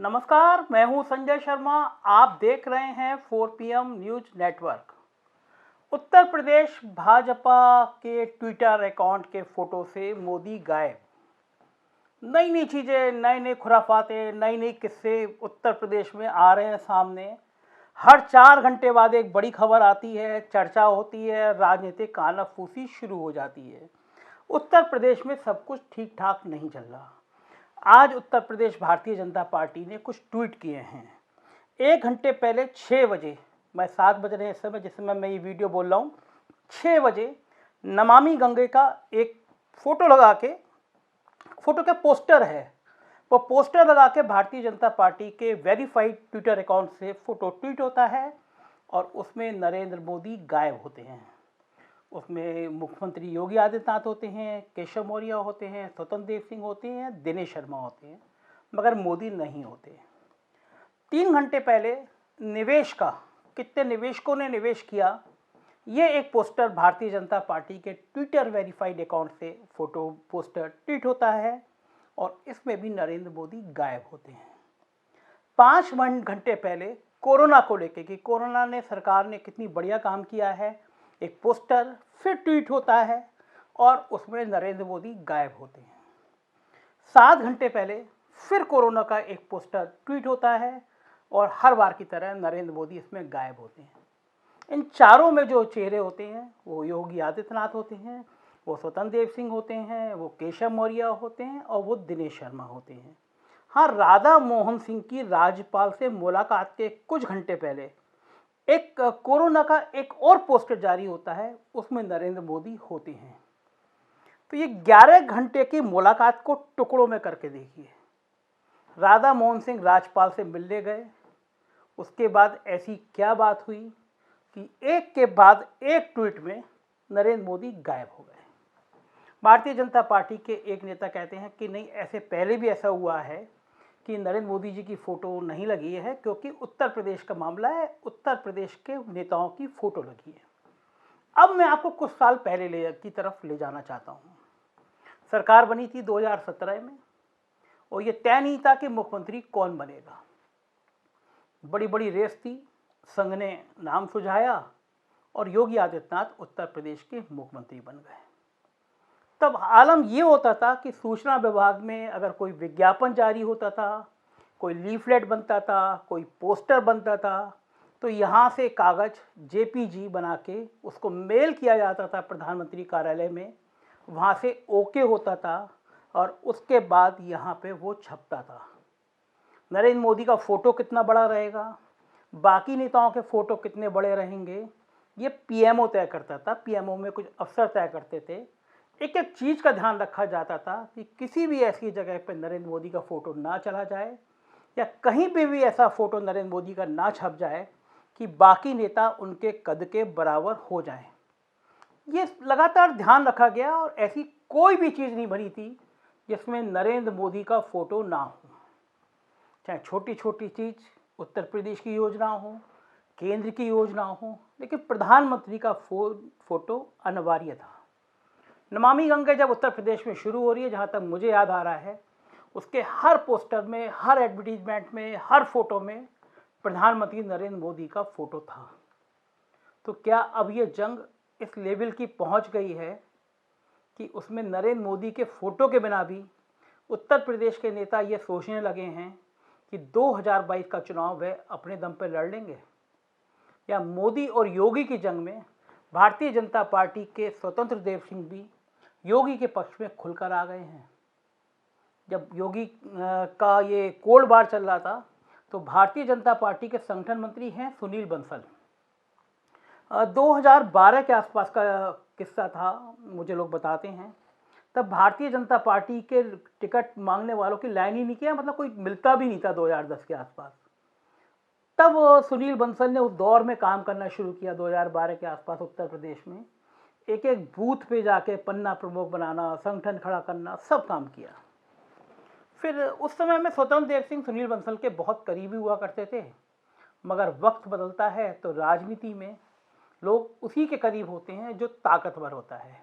नमस्कार, मैं हूं संजय शर्मा। आप देख रहे हैं 4PM news network. Uttar Pradesh Bhajpa के ट्विटर अकाउंट के फोटो से मोदी गायब। नई नई चीज़ें, नए नए खुराफाते, नई नई किस्से उत्तर प्रदेश में आ रहे हैं सामने। हर 4 घंटे बाद एक बड़ी खबर आती है, चर्चा होती है, राजनीतिक कानाफूसी शुरू हो जाती है। उत्तर प्रदेश में सब कुछ ठीक ठाक नहीं चल रहा। आज उत्तर प्रदेश भारतीय जनता पार्टी ने कुछ ट्वीट किए हैं। 1 घंटे पहले 6 बजे, मैं 7 बज रहे हैं इस समय जिस समय मैं ये वीडियो बोल रहा हूँ, 6 बजे नमामि गंगे का एक फोटो लगा के, फोटो का पोस्टर है, वो पोस्टर लगा के भारतीय जनता पार्टी के वेरीफाइड ट्विटर अकाउंट से फोटो ट्वीट होता है और उसमें नरेंद्र मोदी गायब होते हैं। उसमें मुख्यमंत्री योगी आदित्यनाथ होते हैं, केशव मौर्य होते हैं, स्वतंत्र देव सिंह होते हैं, दिनेश शर्मा होते हैं, मगर मोदी नहीं होते। 3 घंटे पहले निवेश का, कितने निवेशकों ने निवेश किया, ये एक पोस्टर भारतीय जनता पार्टी के ट्विटर वेरीफाइड अकाउंट से फोटो पोस्टर ट्वीट होता है और इसमें भी नरेंद्र मोदी गायब होते हैं। 5 घंटे पहले कोरोना को लेकर कि कोरोना ने, सरकार ने कितनी बढ़िया काम किया है, एक पोस्टर फिर ट्वीट होता है और उसमें नरेंद्र मोदी गायब होते हैं। 7 घंटे पहले फिर कोरोना का एक पोस्टर ट्वीट होता है और हर बार की तरह नरेंद्र मोदी इसमें गायब होते हैं। इन चारों में जो चेहरे होते हैं वो योगी आदित्यनाथ होते हैं, वो स्वतंत्र देव सिंह होते हैं, वो केशव मौर्य होते हैं और वो दिनेश शर्मा होते हैं। हाँ, राधा मोहन सिंह की राज्यपाल से मुलाकात के कुछ घंटे पहले एक कोरोना का एक और पोस्टर जारी होता है, उसमें नरेंद्र मोदी होते हैं। तो ये 11 घंटे की मुलाकात को टुकड़ों में करके देखिए। राधा मोहन सिंह राज्यपाल से मिलने गए, उसके बाद ऐसी क्या बात हुई कि एक के बाद एक ट्वीट में नरेंद्र मोदी गायब हो गए। भारतीय जनता पार्टी के एक नेता कहते हैं कि नहीं, ऐसे पहले भी ऐसा हुआ है कि नरेंद्र मोदी जी की फ़ोटो नहीं लगी है क्योंकि उत्तर प्रदेश का मामला है, उत्तर प्रदेश के नेताओं की फ़ोटो लगी है। अब मैं आपको कुछ साल पहले की तरफ ले जाना चाहता हूँ। सरकार बनी थी 2017 में और ये तय नहीं था कि मुख्यमंत्री कौन बनेगा। बड़ी बड़ी रेस थी, संघ ने नाम सुझाया और योगी आदित्यनाथ उत्तर प्रदेश के मुख्यमंत्री बन गए। तब आलम ये होता था कि सूचना विभाग में अगर कोई विज्ञापन जारी होता था, कोई लीफलेट बनता था, कोई पोस्टर बनता था, तो यहाँ से कागज़ जेपीजी बना के उसको मेल किया जाता था प्रधानमंत्री कार्यालय में, वहाँ से ओके होता था और उसके बाद यहाँ पे वो छपता था। नरेंद्र मोदी का फ़ोटो कितना बड़ा रहेगा, बाकी नेताओं के फ़ोटो कितने बड़े रहेंगे, ये पीएमओ तय करता था। पीएमओ में कुछ अफसर तय करते थे। एक एक चीज़ का ध्यान रखा जाता था कि किसी भी ऐसी जगह पर नरेंद्र मोदी का फ़ोटो ना चला जाए या कहीं पे भी ऐसा फ़ोटो नरेंद्र मोदी का ना छप जाए कि बाकी नेता उनके कद के बराबर हो जाएं। ये लगातार ध्यान रखा गया और ऐसी कोई भी चीज़ नहीं बनी थी जिसमें नरेंद्र मोदी का फ़ोटो ना हो। चाहे छोटी छोटी चीज़, उत्तर प्रदेश की योजना हो, केंद्र की योजना हो, लेकिन प्रधानमंत्री का फ़ोटो अनिवार्य था। नमामि गंगे जब उत्तर प्रदेश में शुरू हो रही है, जहाँ तक मुझे याद आ रहा है, उसके हर पोस्टर में, हर एडवर्टीजमेंट में, हर फोटो में प्रधानमंत्री नरेंद्र मोदी का फ़ोटो था। तो क्या अब ये जंग इस लेवल की पहुंच गई है कि उसमें नरेंद्र मोदी के फ़ोटो के बिना भी उत्तर प्रदेश के नेता ये सोचने लगे हैं कि 2022 का चुनाव वह अपने दम पर लड़ लेंगे? या मोदी और योगी की जंग में भारतीय जनता पार्टी के स्वतंत्र देव सिंह भी योगी के पक्ष में खुलकर आ गए हैं? जब योगी का ये कोल्ड वार चल रहा था तो भारतीय जनता पार्टी के संगठन मंत्री हैं सुनील बंसल। 2012 के आसपास का किस्सा था, मुझे लोग बताते हैं। तब भारतीय जनता पार्टी के टिकट मांगने वालों की लाइन ही नहीं किया, मतलब कोई मिलता भी नहीं था 2010 के आसपास। तब सुनील बंसल ने उस दौर में काम करना शुरू किया 2012 के आसपास उत्तर प्रदेश में। एक एक बूथ पे जाके पन्ना प्रमुख बनाना, संगठन खड़ा करना, सब काम किया। फिर उस समय में स्वतंत्र देव सिंह सुनील बंसल के बहुत करीबी हुआ करते थे, मगर वक्त बदलता है तो राजनीति में लोग उसी के करीब होते हैं जो ताकतवर होता है।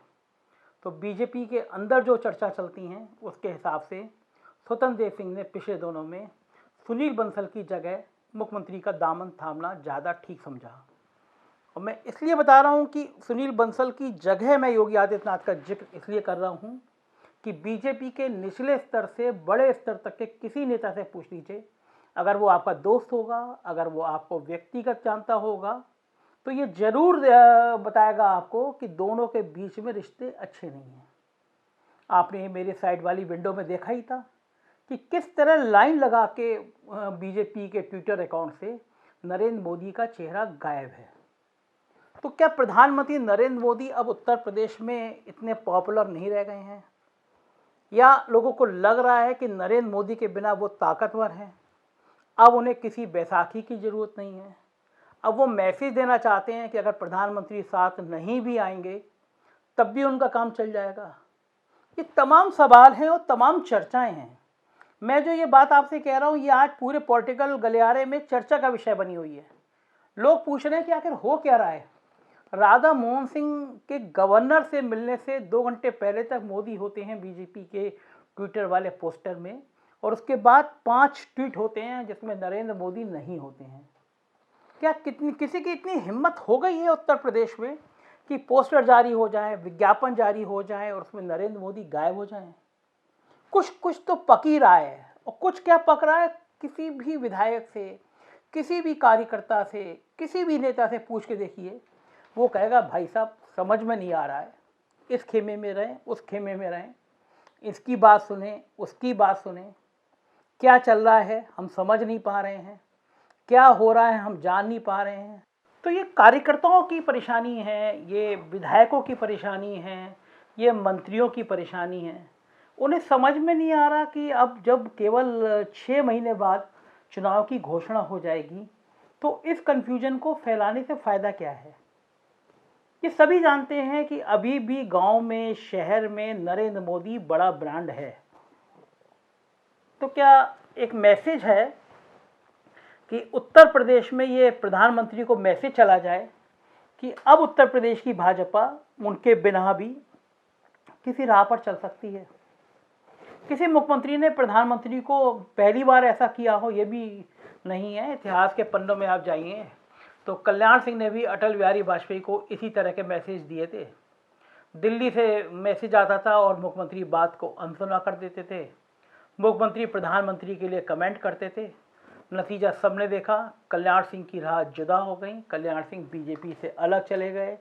तो बीजेपी के अंदर जो चर्चा चलती हैं उसके हिसाब से स्वतंत्र देव सिंह ने पिछले दिनों में सुनील बंसल की जगह मुख्यमंत्री का दामन थामना ज़्यादा ठीक समझा। और मैं इसलिए बता रहा हूँ कि सुनील बंसल की जगह मैं योगी आदित्यनाथ का जिक्र इसलिए कर रहा हूँ कि बीजेपी के निचले स्तर से बड़े स्तर तक के किसी नेता से पूछ लीजिए, अगर वो आपका दोस्त होगा, अगर वो आपको व्यक्तिगत जानता होगा, तो ये जरूर बताएगा आपको कि दोनों के बीच में रिश्ते अच्छे नहीं हैं। आपने मेरे साइड वाली विंडो में देखा ही था कि किस तरह लाइन लगा के बीजेपी के ट्विटर अकाउंट से नरेंद्र मोदी का चेहरा गायब है। तो क्या प्रधानमंत्री नरेंद्र मोदी अब उत्तर प्रदेश में इतने पॉपुलर नहीं रह गए हैं, या लोगों को लग रहा है कि नरेंद्र मोदी के बिना वो ताकतवर हैं, अब उन्हें किसी बैसाखी की ज़रूरत नहीं है, अब वो मैसेज देना चाहते हैं कि अगर प्रधानमंत्री साथ नहीं भी आएंगे तब भी उनका काम चल जाएगा? ये तमाम सवाल हैं और तमाम चर्चाएं हैं। मैं जो ये बात आपसे कह रहा हूँ, ये आज पूरे पॉलिटिकल गलियारे में चर्चा का विषय बनी हुई है। लोग पूछ रहे हैं कि आखिर हो क्या रहा है। राधा मोहन सिंह के गवर्नर से मिलने से 2 घंटे पहले तक मोदी होते हैं बीजेपी के ट्विटर वाले पोस्टर में, और उसके बाद 5 ट्वीट होते हैं जिसमें नरेंद्र मोदी नहीं होते हैं। क्या किसी की इतनी हिम्मत हो गई है उत्तर प्रदेश में कि पोस्टर जारी हो जाए, विज्ञापन जारी हो जाए और उसमें नरेंद्र मोदी गायब हो जाएं? कुछ तो पक ही रहा है। और कुछ क्या पक रहा है, किसी भी विधायक से, किसी भी कार्यकर्ता से, किसी भी नेता से पूछ के देखिए, वो कहेगा भाई साहब समझ में नहीं आ रहा है, इस खेमे में रहें, उस खेमे में रहें, इसकी बात सुने, उसकी बात सुने, क्या चल रहा है हम समझ नहीं पा रहे हैं, क्या हो रहा है हम जान नहीं पा रहे हैं। तो ये कार्यकर्ताओं की परेशानी है, ये विधायकों की परेशानी है, ये मंत्रियों की परेशानी है। उन्हें समझ में नहीं आ रहा कि अब जब केवल 6 महीने बाद चुनाव की घोषणा हो जाएगी तो इस कन्फ्यूजन को फैलाने से फ़ायदा क्या है। ये सभी जानते हैं कि अभी भी गांव में, शहर में नरेंद्र मोदी बड़ा ब्रांड है। तो क्या एक मैसेज है कि उत्तर प्रदेश में ये प्रधानमंत्री को मैसेज चला जाए कि अब उत्तर प्रदेश की भाजपा उनके बिना भी किसी राह पर चल सकती है। किसी मुख्यमंत्री ने प्रधानमंत्री को पहली बार ऐसा किया हो ये भी नहीं है। इतिहास के पन्नों में आप जाइए तो कल्याण सिंह ने भी अटल बिहारी वाजपेयी को इसी तरह के मैसेज दिए थे। दिल्ली से मैसेज आता था और मुख्यमंत्री बात को अनसुना कर देते थे। मुख्यमंत्री प्रधानमंत्री के लिए कमेंट करते थे। नतीजा सबने देखा, कल्याण सिंह की राह जुदा हो गई। कल्याण सिंह बीजेपी से अलग चले गए,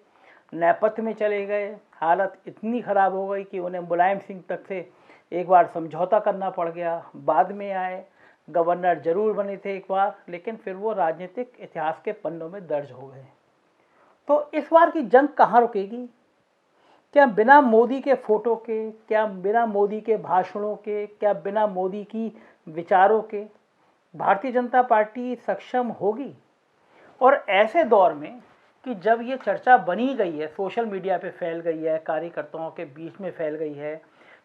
नेपथ्य में चले गए। हालत इतनी ख़राब हो गई कि उन्हें मुलायम सिंह तक से एक बार समझौता करना पड़ गया। बाद में आए, गवर्नर जरूर बने थे एक बार, लेकिन फिर वो राजनीतिक इतिहास के पन्नों में दर्ज हो गए। तो इस बार की जंग कहाँ रुकेगी? क्या बिना मोदी के फोटो के, क्या बिना मोदी के भाषणों के, क्या बिना मोदी की विचारों के भारतीय जनता पार्टी सक्षम होगी? और ऐसे दौर में कि जब ये चर्चा बनी गई है, सोशल मीडिया पे फैल गई है, कार्यकर्ताओं के बीच में फैल गई है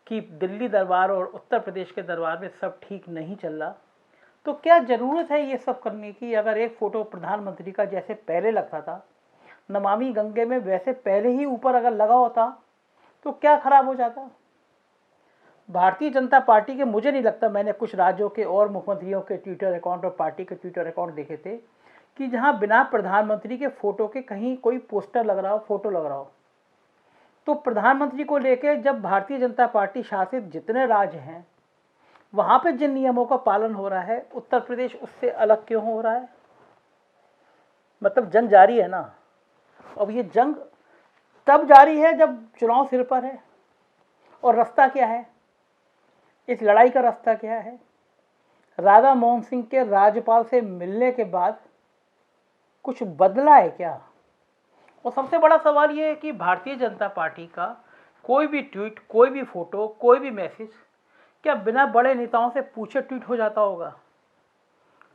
कि दिल्ली दरबार और उत्तर प्रदेश के दरबार में सब ठीक नहीं चल रहा, तो क्या ज़रूरत है ये सब करने की? अगर एक फ़ोटो प्रधानमंत्री का जैसे पहले लगता था नमामि गंगे में, वैसे पहले ही ऊपर अगर लगा होता तो क्या खराब हो जाता? भारतीय जनता पार्टी के, मुझे नहीं लगता, मैंने कुछ राज्यों के और मुख्यमंत्रियों के ट्विटर अकाउंट और पार्टी के ट्विटर अकाउंट देखे थे कि जहां बिना प्रधानमंत्री के फोटो के कहीं कोई पोस्टर लग रहा हो, फोटो लग रहा हो। तो प्रधानमंत्री को लेकर जब भारतीय जनता पार्टी शासित जितने राज्य हैं वहां पे जिन नियमों का पालन हो रहा है, उत्तर प्रदेश उससे अलग क्यों हो रहा है? मतलब जंग जारी है ना। अब ये जंग तब जारी है जब चुनाव सिर पर है। और रास्ता क्या है? इस लड़ाई का रास्ता क्या है? राधा मोहन सिंह के राज्यपाल से मिलने के बाद कुछ बदला है क्या? और सबसे बड़ा सवाल ये है कि भारतीय जनता पार्टी का कोई भी ट्वीट, कोई भी फोटो, कोई भी मैसेज क्या बिना बड़े नेताओं से पूछे ट्वीट हो जाता होगा?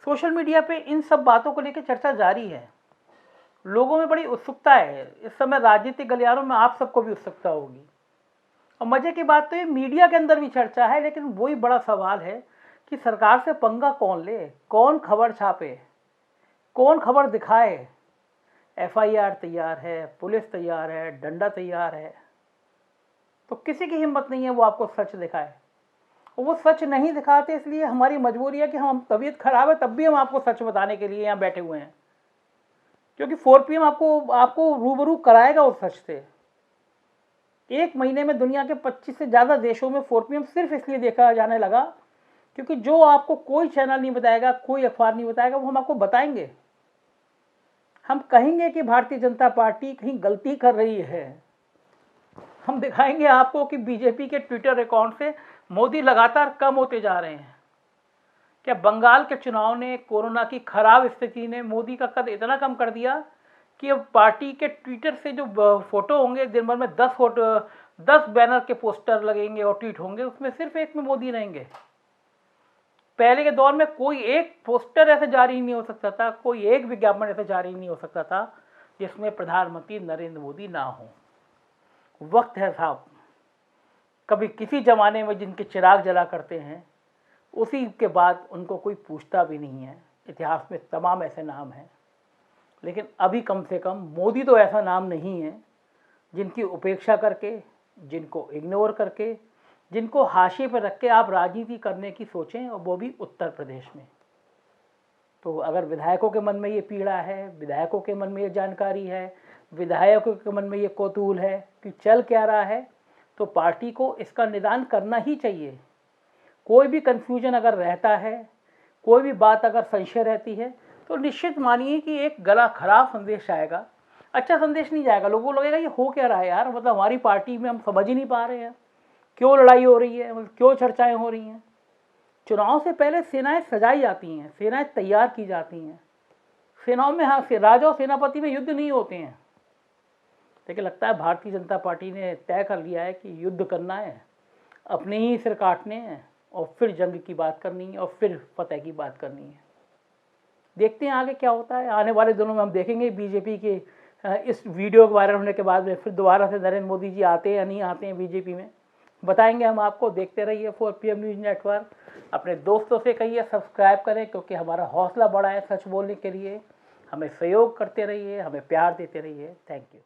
सोशल मीडिया पे इन सब बातों को लेकर चर्चा जारी है। लोगों में बड़ी उत्सुकता है। इस समय राजनीतिक गलियारों में आप सबको भी उत्सुकता होगी। और मजे की बात तो ये मीडिया के अंदर भी चर्चा है, लेकिन वही बड़ा सवाल है कि सरकार से पंगा कौन ले, कौन खबर छापे, कौन खबर दिखाए। एफआईआर तैयार है, पुलिस तैयार है, डंडा तैयार है, तो किसी की हिम्मत नहीं है वो आपको सच दिखाए। वो सच नहीं दिखाते, इसलिए हमारी मजबूरी है कि हम तबीयत खराब है तब भी हम आपको सच बताने के लिए यहाँ बैठे हुए हैं, क्योंकि 4 PM आपको रूबरू कराएगा उस सच से। एक महीने में दुनिया के 25 से ज़्यादा देशों में 4 PM सिर्फ इसलिए देखा जाने लगा क्योंकि जो आपको कोई चैनल नहीं बताएगा, कोई अखबार नहीं बताएगा, वो हम आपको बताएंगे। हम कहेंगे कि भारतीय जनता पार्टी कहीं गलती कर रही है, हम दिखाएंगे आपको कि बीजेपी के ट्विटर अकाउंट से मोदी लगातार कम होते जा रहे हैं। क्या बंगाल के चुनाव ने, कोरोना की खराब स्थिति ने मोदी का कद इतना कम कर दिया कि अब पार्टी के ट्विटर से जो फोटो होंगे, दिन भर में 10 बैनर के पोस्टर लगेंगे और ट्वीट होंगे, उसमें सिर्फ एक में मोदी रहेंगे। पहले के दौर में कोई एक पोस्टर ऐसे जारी नहीं हो सकता था, कोई एक विज्ञापन ऐसे जारी नहीं हो सकता था जिसमें प्रधानमंत्री नरेंद्र मोदी ना हो। वक्त है साहब, कभी किसी जमाने में जिनके चिराग जला करते हैं उसी के बाद उनको कोई पूछता भी नहीं है। इतिहास में तमाम ऐसे नाम हैं, लेकिन अभी कम से कम मोदी तो ऐसा नाम नहीं है जिनकी उपेक्षा करके, जिनको इग्नोर करके, जिनको हाशिए पर रख के आप राजनीति करने की सोचें, और वो भी उत्तर प्रदेश में। तो अगर विधायकों के मन में ये पीड़ा है, विधायकों के मन में ये जानकारी है, विधायकों के मन में ये कौतूहल है कि चल क्या रहा है, तो पार्टी को इसका निदान करना ही चाहिए। कोई भी कन्फ्यूजन अगर रहता है, कोई भी बात अगर संशय रहती है, तो निश्चित मानिए कि एक गला खराब संदेश आएगा, अच्छा संदेश नहीं जाएगा। लोगों को लगेगा ये हो क्या रहा है यार, मतलब हमारी पार्टी में हम समझ ही नहीं पा रहे हैं, क्यों लड़ाई हो रही है, मतलब क्यों चर्चाएं हो रही हैं। चुनाव से पहले सेनाएं सजाई जाती हैं, सेनाएं तैयार की जाती हैं। सेनाओं में, हाँ, राजा और सेनापति में युद्ध नहीं होते हैं, लेकिन लगता है भारतीय जनता पार्टी ने तय कर लिया है कि युद्ध करना है, अपने ही सिर काटने हैं और फिर जंग की बात करनी है और फिर फतेह की बात करनी है। देखते हैं आगे क्या होता है। आने वाले दिनों में हम देखेंगे बीजेपी के इस वीडियो के वायरल होने के बाद में फिर दोबारा से नरेंद्र मोदी जी आते हैं या नहीं आते हैं बीजेपी में, बताएंगे हम आपको। देखते रहिए 4 PM न्यूज़ नेटवर्क। अपने दोस्तों से कहिए सब्सक्राइब करें, क्योंकि हमारा हौसला बढ़ा है सच बोलने के लिए। हमें सहयोग करते रहिए, हमें प्यार देते रहिए। Thank you.